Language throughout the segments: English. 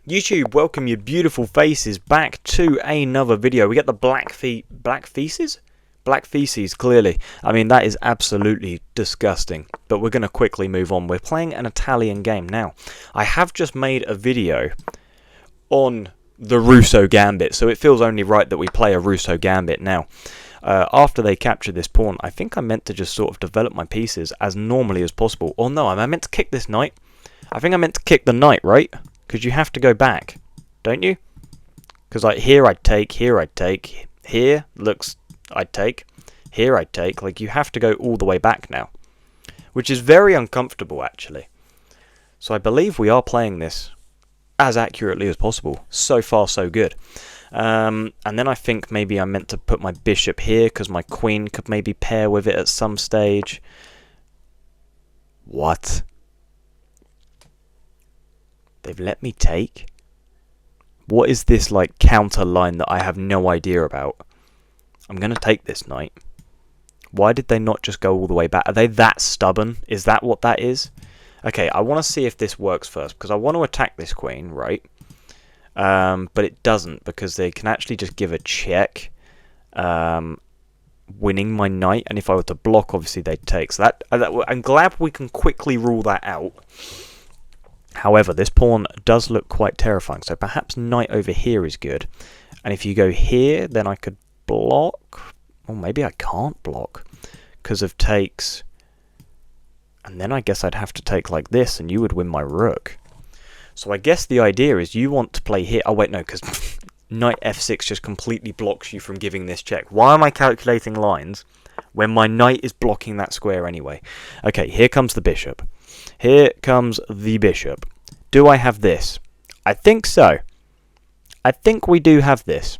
YouTube, welcome your beautiful faces back to another video. We get the black feces, clearly. I mean, that is absolutely disgusting, but we're going to quickly move on. We're playing an Italian game now. I have just made a video on the Rousseau Gambit, so it feels only right that we play a Rousseau Gambit now. After they capture this pawn, I think I meant to just sort of develop my pieces as normally as possible. Or no, I meant to kick this knight. I think I meant to kick the knight, right? Because you have to go back, don't you? Because like here I'd take, here I'd take, here looks I'd take, here I'd take. Like you have to go all the way back now, which is very uncomfortable actually. So I believe we are playing this as accurately as possible. So far so good. And then I think maybe I meant to put my bishop here because my queen could maybe pair with it at some stage. What? They've let me take? What is this like counter line that I have no idea about? I'm going to take this knight. Why did they not just go all the way back? Are they that stubborn? Is that what that is? Okay, I want to see if this works first because I want to attack this queen, right? But it doesn't because they can actually just give a check, winning my knight. And if I were to block, obviously they'd take. So I'm glad we can quickly rule that out. However, this pawn does look quite terrifying, so perhaps knight over here is good. And if you go here, then I could block. Or maybe I can't block because of takes. And then I guess I'd have to take like this, and you would win my rook. So I guess the idea is you want to play here. Oh, wait, no, because knight f6 just completely blocks you from giving this check. Why am I calculating lines when my knight is blocking that square anyway? Okay, here comes the bishop. Here comes the bishop. Do I have this? I think so. I think we do have this.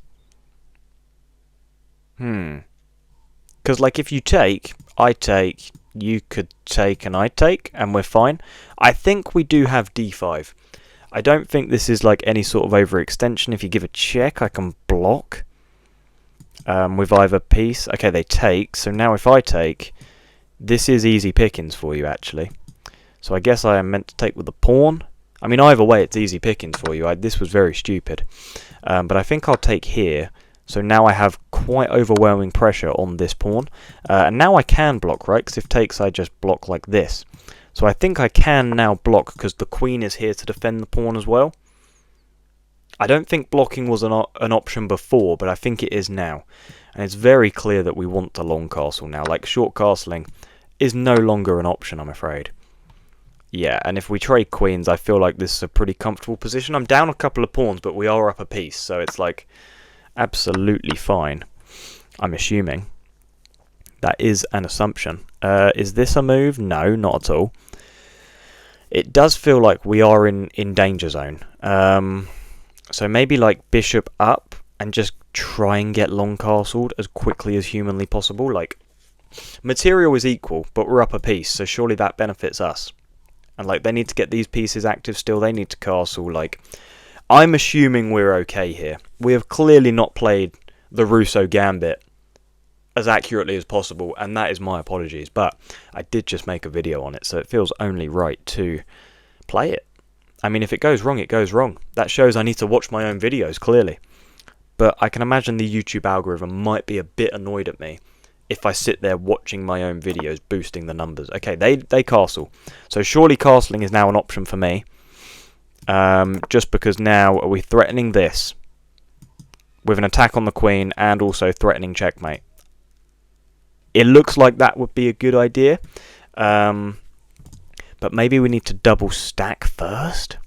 Because, like, if you take, I take, you could take, and I take, and we're fine. I think we do have d5. I don't think this is, like, any sort of overextension. If you give a check, I can block with either piece. Okay, they take. So now if I take, this is easy pickings for you, actually. So I guess I am meant to take with the pawn. I mean, either way, it's easy pickings for you. This was very stupid. But I think I'll take here. So now I have quite overwhelming pressure on this pawn. And now I can block, right? Because if takes, I just block like this. So I think I can now block because the queen is here to defend the pawn as well. I don't think blocking was an option before, but I think it is now. And it's very clear that we want the long castle now. Like, short castling is no longer an option, I'm afraid. Yeah, and if we trade queens, I feel like this is a pretty comfortable position. I'm down a couple of pawns, but we are up a piece, so it's like absolutely fine. I'm assuming. That is an assumption. Is this a move? No, not at all. It does feel like we are in danger zone. So maybe like bishop up and just try and get long castled as quickly as humanly possible. Like, material is equal, but we're up a piece, so surely that benefits us. And like they need to get these pieces active still. They need to castle. Like, I'm assuming we're okay here. We have clearly not played the Rousseau Gambit as accurately as possible, and that is my apologies. But I did just make a video on it, so it feels only right to play it. I mean, if it goes wrong, it goes wrong. That shows I need to watch my own videos, clearly. But I can imagine the YouTube algorithm might be a bit annoyed at me if I sit there watching my own videos, boosting the numbers. Okay, they castle. So surely castling is now an option for me. Just because now are we threatening this with an attack on the queen and also threatening checkmate. It looks like that would be a good idea. But maybe we need to double stack first?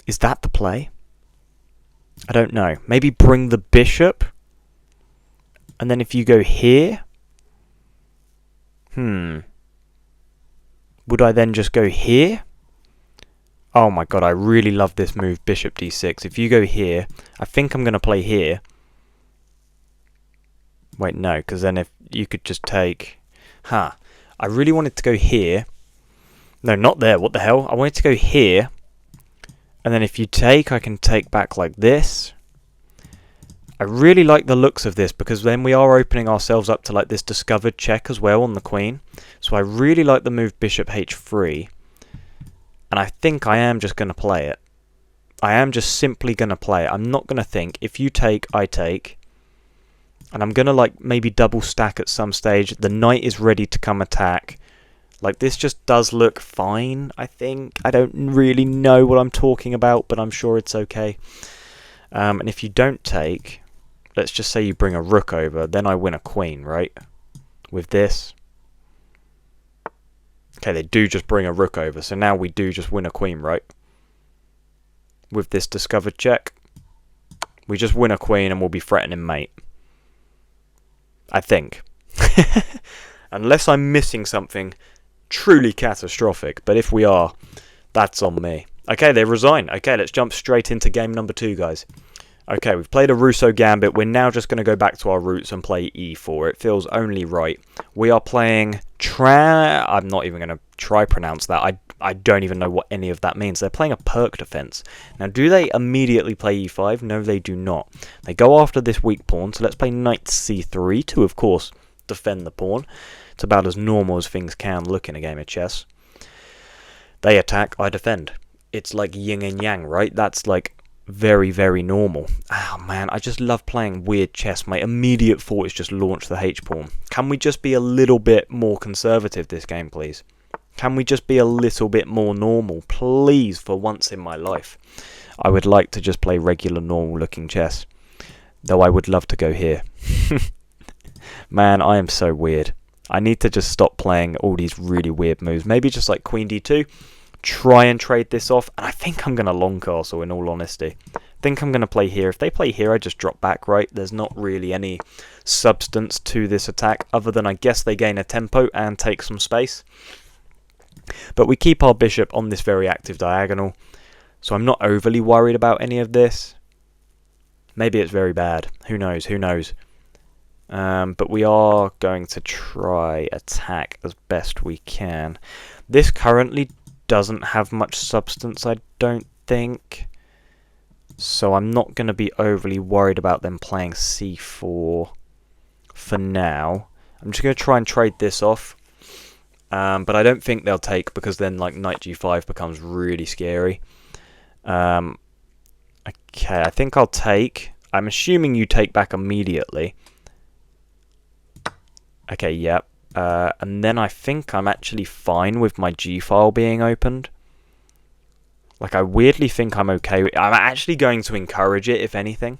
Is that the play? I don't know. Maybe bring the bishop? And then if you go here, would I then just go here? Oh my god, I really love this move, bishop d6. If you go here, I think I'm going to play here. Wait, no, because then if you could just take... I really wanted to go here. No, not there, what the hell? I wanted to go here. And then if you take, I can take back like this. I really like the looks of this because then we are opening ourselves up to like this discovered check as well on the queen. So I really like the move bishop h3. And I think I am just going to play it. I am just simply going to play it. I'm not going to think. If you take, I take. And I'm going to like maybe double stack at some stage. The knight is ready to come attack. Like this just does look fine, I think. I don't really know what I'm talking about, but I'm sure it's okay. And if you don't take, let's just say you bring a rook over, then I win a queen, right? With this. Okay, they do just bring a rook over, so now we do just win a queen, right? With this discovered check. We just win a queen and we'll be threatening mate. I think. Unless I'm missing something truly catastrophic, but if we are, that's on me. Okay, they resign. Okay, let's jump straight into game number 2, guys. Okay, we've played a Rousseau Gambit. We're now just going to go back to our roots and play e4. It feels only right. We are playing I'm not even going to try pronounce that. I don't even know what any of that means. They're playing a perk defense. Now, do they immediately play e5? No, they do not. They go after this weak pawn, so let's play knight c3 to, of course, defend the pawn. It's about as normal as things can look in a game of chess. They attack, I defend. It's like yin and yang, right? That's like very, very normal. Oh man, I just love playing weird chess. My immediate thought is just launch the h-pawn. Can we just be a little bit more conservative this game, please? Can we just be a little bit more normal, please, for once in my life? I would like to just play regular, normal-looking chess. Though I would love to go here. Man, I am so weird. I need to just stop playing all these really weird moves. Maybe just like queen d2. Try and trade this off. And I think I'm going to long castle, in all honesty. I think I'm going to play here. If they play here, I just drop back, right? There's not really any substance to this attack, other than I guess they gain a tempo and take some space. But we keep our bishop on this very active diagonal. So I'm not overly worried about any of this. Maybe it's very bad. Who knows? Who knows? But we are going to try attack as best we can. This currently doesn't have much substance, I don't think. So I'm not going to be overly worried about them playing c4 for now. I'm just going to try and trade this off. But I don't think they'll take, because then like knight g5 becomes really scary. Okay, I think I'll take. I'm assuming you take back immediately. Okay, yep. And then I think I'm actually fine with my g-file being opened. Like, I weirdly think I'm okay with... I'm actually going to encourage it, if anything.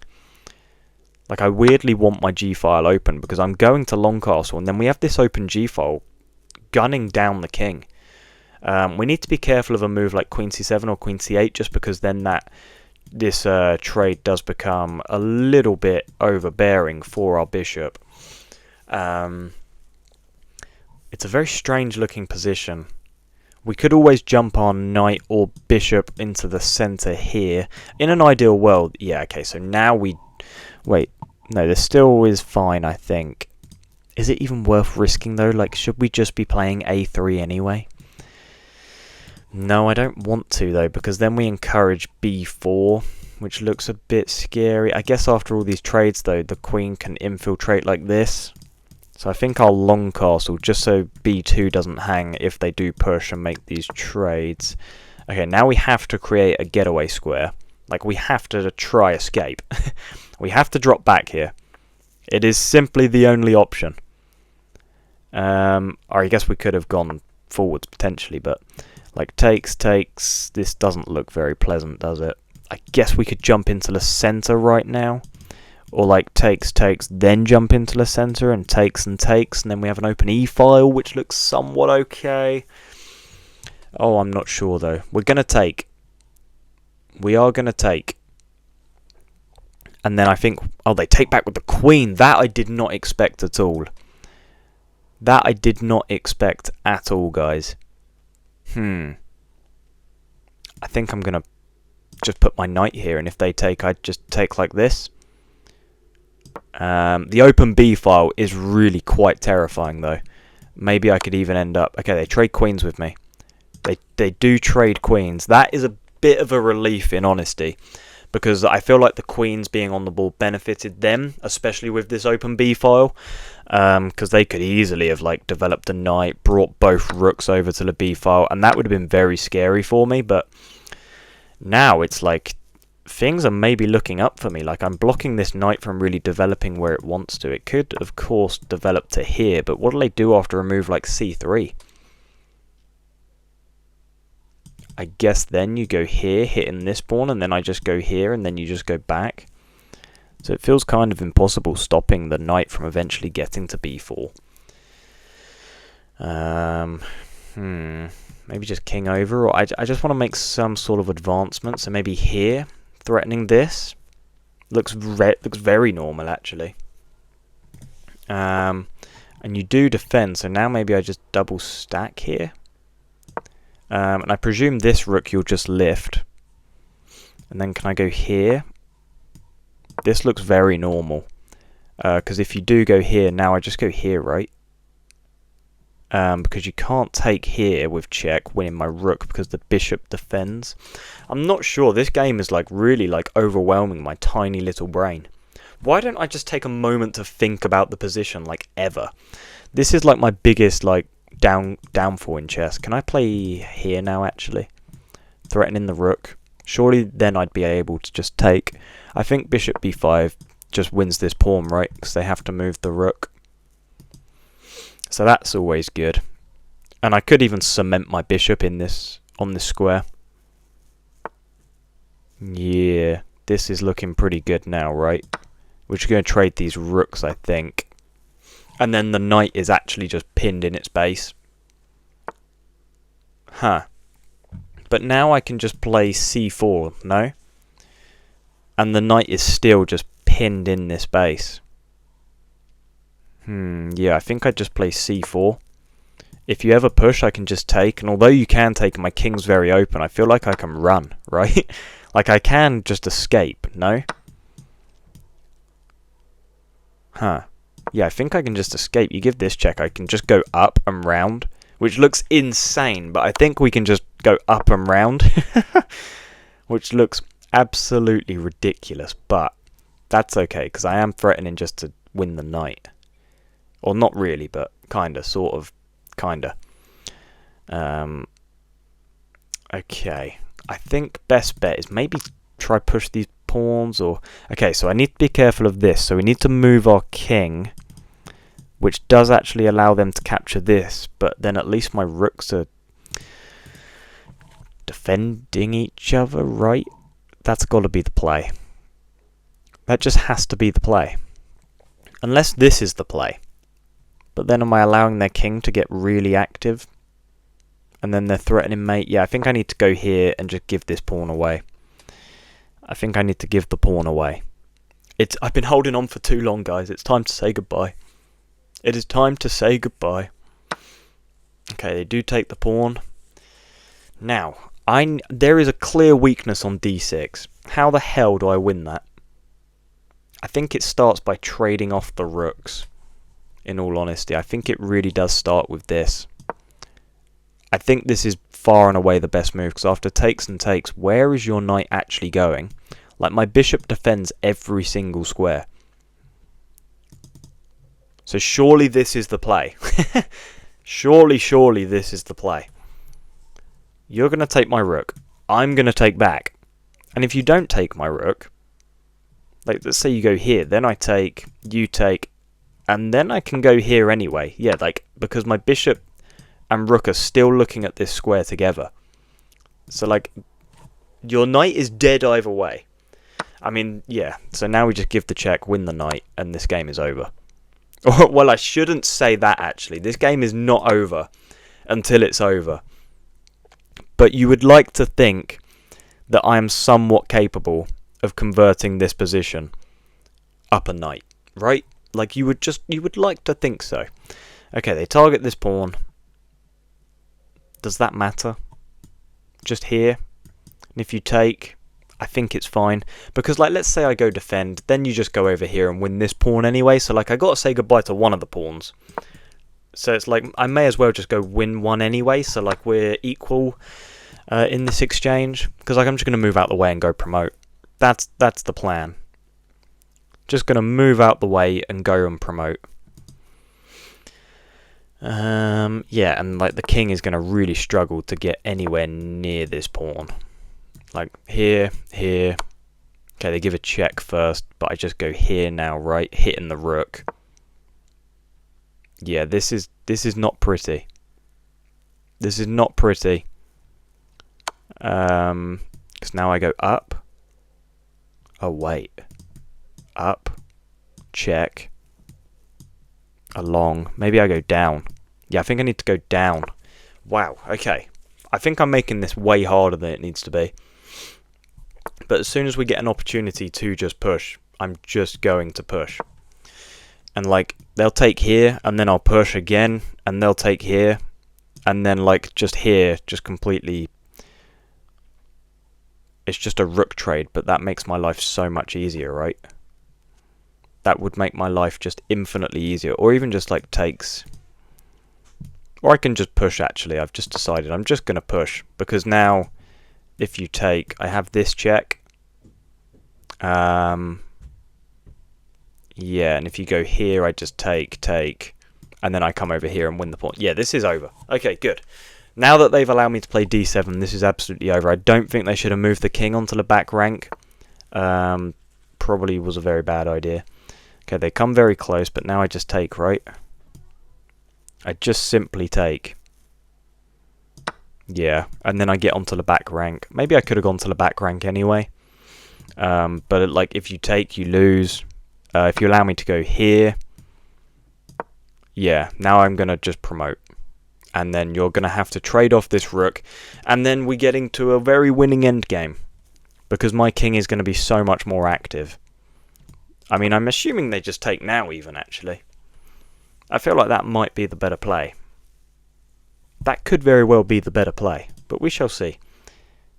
Like, I weirdly want my g-file open, because I'm going to long castle, and then we have this open g-file gunning down the king. We need to be careful of a move like queen c7 or queen c8, just because then this trade does become a little bit overbearing for our bishop. It's a very strange looking position. We could always jump our knight or bishop into the center here. In an ideal world, yeah, okay, so now we... Wait, no, this still is fine, I think. Is it even worth risking, though? Like, should we just be playing a3 anyway? No, I don't want to, though, because then we encourage b4, which looks a bit scary. I guess after all these trades, though, the queen can infiltrate like this. So I think I'll long castle, just so b2 doesn't hang if they do push and make these trades. Okay, now we have to create a getaway square. Like, we have to try escape. We have to drop back here. It is simply the only option. Or I guess we could have gone forwards potentially, but like takes. This doesn't look very pleasant, does it? I guess we could jump into the center right now. Or like takes, then jump into the center and takes, and then we have an open e-file, which looks somewhat okay. Oh, I'm not sure though. We're going to take. We are going to take. And then I think... Oh, they take back with the queen. That I did not expect at all. That I did not expect at all, guys. I think I'm going to just put my knight here. And if they take, I just take like this. The open B file is really quite terrifying, though. Maybe I could even end up... Okay, they trade queens with me. They do trade queens. That is a bit of a relief, in honesty. because I feel like the queens being on the board benefited them, especially with this open b file, because they could easily have like developed a knight, brought both rooks over to the b file, and that would have been very scary for me. But now it's like things are maybe looking up for me. Like, I'm blocking this knight from really developing where it wants to. It could, of course, develop to here, but what do they do after a move like c3? I guess then you go here, hitting this pawn, and then I just go here, and then you just go back. So it feels kind of impossible stopping the knight from eventually getting to b4. Maybe just king over, or I just want to make some sort of advancement. So maybe here, threatening this. Looks very normal, actually. And you do defend, so now maybe I just double stack here. And I presume this rook you'll just lift. And then can I go here? This looks very normal. Because if you do go here, now I just go here, right? Because you can't take here with check, winning my rook, because the bishop defends. I'm not sure. This game is like really like overwhelming my tiny little brain. Why don't I just take a moment to think about the position, like, ever? This is like my biggest like downfall in chess. Can I play here now, actually? Threatening the rook. Surely then I'd be able to just take. I think bishop b5 just wins this pawn, right? Because they have to move the rook. So that's always good. And I could even cement my bishop in this on this square. Yeah, this is looking pretty good now, right? We're just going to trade these rooks, I think. And then the knight is actually just pinned in its base. Huh. But now I can just play c4, no? And the knight is still just pinned in this base. Yeah, I think I'd just play c4. If you ever push, I can just take. And although you can take, my king's very open, I feel like I can run, right? Like, I can just escape, no? Huh. Yeah, I think I can just escape. You give this check, I can just go up and round, which looks insane, but I think we can just go up and round, which looks absolutely ridiculous, but that's okay, because I am threatening just to win the knight. Or not really, but kinda, sort of, kinda. Okay, I think best bet is maybe try push these pawns, or... Okay, so I need to be careful of this, so we need to move our king, which does actually allow them to capture this, but then at least my rooks are defending each other, right? That's got to be the play. That just has to be the play. Unless this is the play. But then am I allowing their king to get really active? And then they're threatening mate. Yeah, I think I need to go here and just give this pawn away. I think I need to give the pawn away. I've been holding on for too long, guys. It's time to say goodbye. It is time to say goodbye. Okay, they do take the pawn. Now, there is a clear weakness on d6. How the hell do I win that? I think it starts by trading off the rooks. In all honesty, I think it really does start with this. I think this is far and away the best move, because after takes and takes, where is your knight actually going? Like, my bishop defends every single square. So surely this is the play. Surely this is the play. You're going to take my rook. I'm going to take back. And if you don't take my rook, like, let's say you go here, then I take, you take, and then I can go here anyway. Yeah, like, because my bishop and rook are still looking at this square together. So, like, your knight is dead either way. I mean, yeah. So now we just give the check, win the knight, and this game is over. Well, I shouldn't say that, actually. This game is not over until it's over. But you would like to think that I am somewhat capable of converting this position up a knight, right? Like, you would like to think so. Okay, they target this pawn. Does that matter? Just here. And if you take, I think it's fine. Because, like, let's say I go defend, then you just go over here and win this pawn anyway. So, like, I got to say goodbye to one of the pawns. So it's like, I may as well just go win one anyway. So, like, we're equal in this exchange. Because, like, I'm just going to move out the way and go promote. That's the plan. Just going to move out the way and go and promote. Yeah, and like the king is going to really struggle to get anywhere near this pawn. Like here, here. Okay, they give a check first, but I just go here now, right? Hitting the rook. Yeah, this is not pretty. This is not pretty. Because now I go up. Oh wait. Up. Check. Along. Maybe I go down. Yeah, I think I need to go down. Wow, okay. I think I'm making this way harder than it needs to be. But as soon as we get an opportunity to just push, I'm just going to push. And like, they'll take here, and then I'll push again, and they'll take here, and then like, just here, just completely... It's just a rook trade, but that makes my life so much easier, right? That would make my life just infinitely easier. Or even just like takes. Or I can just push actually. I've just decided I'm just going to push. Because now, if you take, I have this check. Yeah, and if you go here, I just take. And then I come over here and win the pawn. Yeah, this is over. Okay, good. Now that they've allowed me to play d7, this is absolutely over. I don't think they should have moved the king onto the back rank. Probably was a very bad idea. Okay, they come very close, but now I just take, right? I just simply take. Yeah, and then I get onto the back rank. Maybe I could have gone to the back rank anyway. But like, if you take, you lose. If you allow me to go here, yeah, now I'm going to just promote. And then you're going to have to trade off this rook. And then we're getting to a very winning endgame. Because my king is going to be so much more active. I mean, I'm assuming they just take now even, actually. I feel like that might be the better play. That could very well be the better play. But we shall see.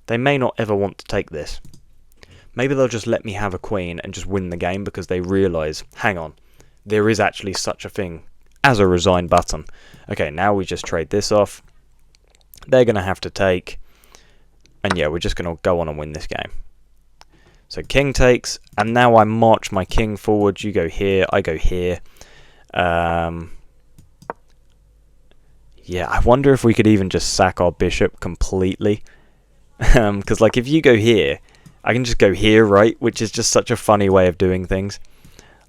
They may not ever want to take this. Maybe they'll just let me have a queen and just win the game because they realise, hang on, there is actually such a thing as a resign button. Okay, now we just trade this off. They're going to have to take. And yeah, we're just going to go on and win this game. So king takes, and now I march my king forward. You go here, I go here. Yeah, I wonder if we could even just sack our bishop completely. Because like if you go here, I can just go here, right? Which is just such a funny way of doing things.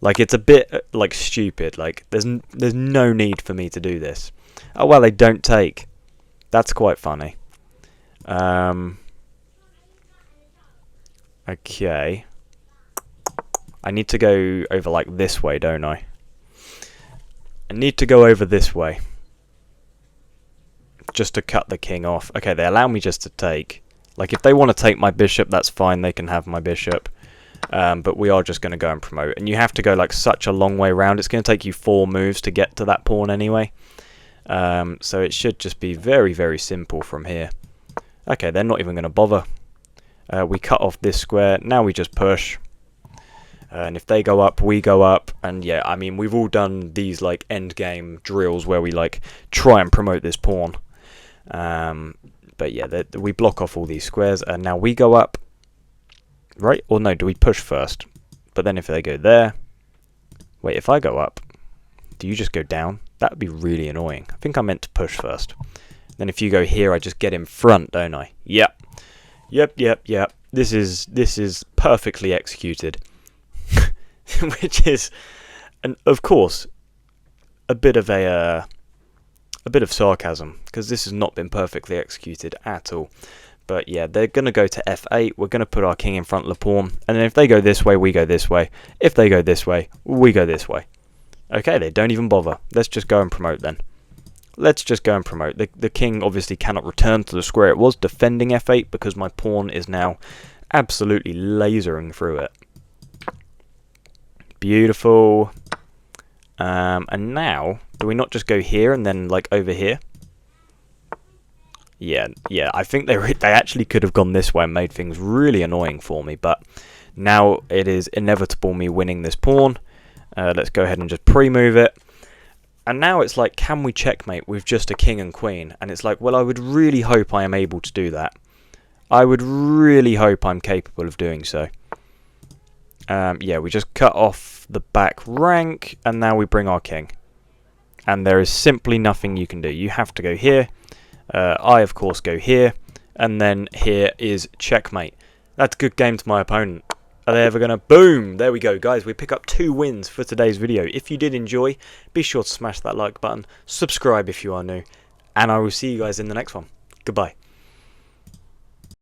Like it's a bit like stupid. Like there's no need for me to do this. Oh well, they don't take. That's quite funny. Okay. I need to go over like this way, don't I? I need to go over this way. Just to cut the king off. Okay, they allow me just to take. Like if they want to take my bishop, that's fine. They can have my bishop. But we are just going to go and promote. And you have to go like such a long way around. It's going to take you 4 moves to get to that pawn anyway. So it should just be very, very simple from here. Okay, they're not even going to bother. We cut off this square. Now we just push. And if they go up, we go up. And yeah, I mean, we've all done these like end game drills where we like try and promote this pawn. But yeah, we block off all these squares. And now we go up. Right? Or no, do we push first? But then if they go there... Wait, if I go up, do you just go down? That would be really annoying. I think I meant to push first. Then if you go here, I just get in front, don't I? Yep. Yep. This is perfectly executed. Which is, and of course, a bit of sarcasm, because this has not been perfectly executed at all. But yeah, they're going to go to f8. We're going to put our king in front of the pawn. And then if they go this way, we go this way. If they go this way, we go this way. Okay, they don't even bother. Let's just go and promote then. Let's just go and promote. The king obviously cannot return to the square it was, defending f8, because my pawn is now absolutely lasering through it. Beautiful. And now, do we not just go here and then like over here? Yeah, I think they actually could have gone this way and made things really annoying for me, but now it is inevitable me winning this pawn. Let's go ahead and just pre-move it. And now it's like, can we checkmate with just a king and queen? And it's like, well, I would really hope I am able to do that. I would really hope I'm capable of doing so. Yeah, we just cut off the back rank, and now we bring our king. And there is simply nothing you can do. You have to go here. I, of course, go here. And then here is checkmate. That's a good game to my opponent. Are they ever going to... Boom! There we go, guys. We pick up 2 wins for today's video. If you did enjoy, be sure to smash that like button. Subscribe if you are new. And I will see you guys in the next one. Goodbye.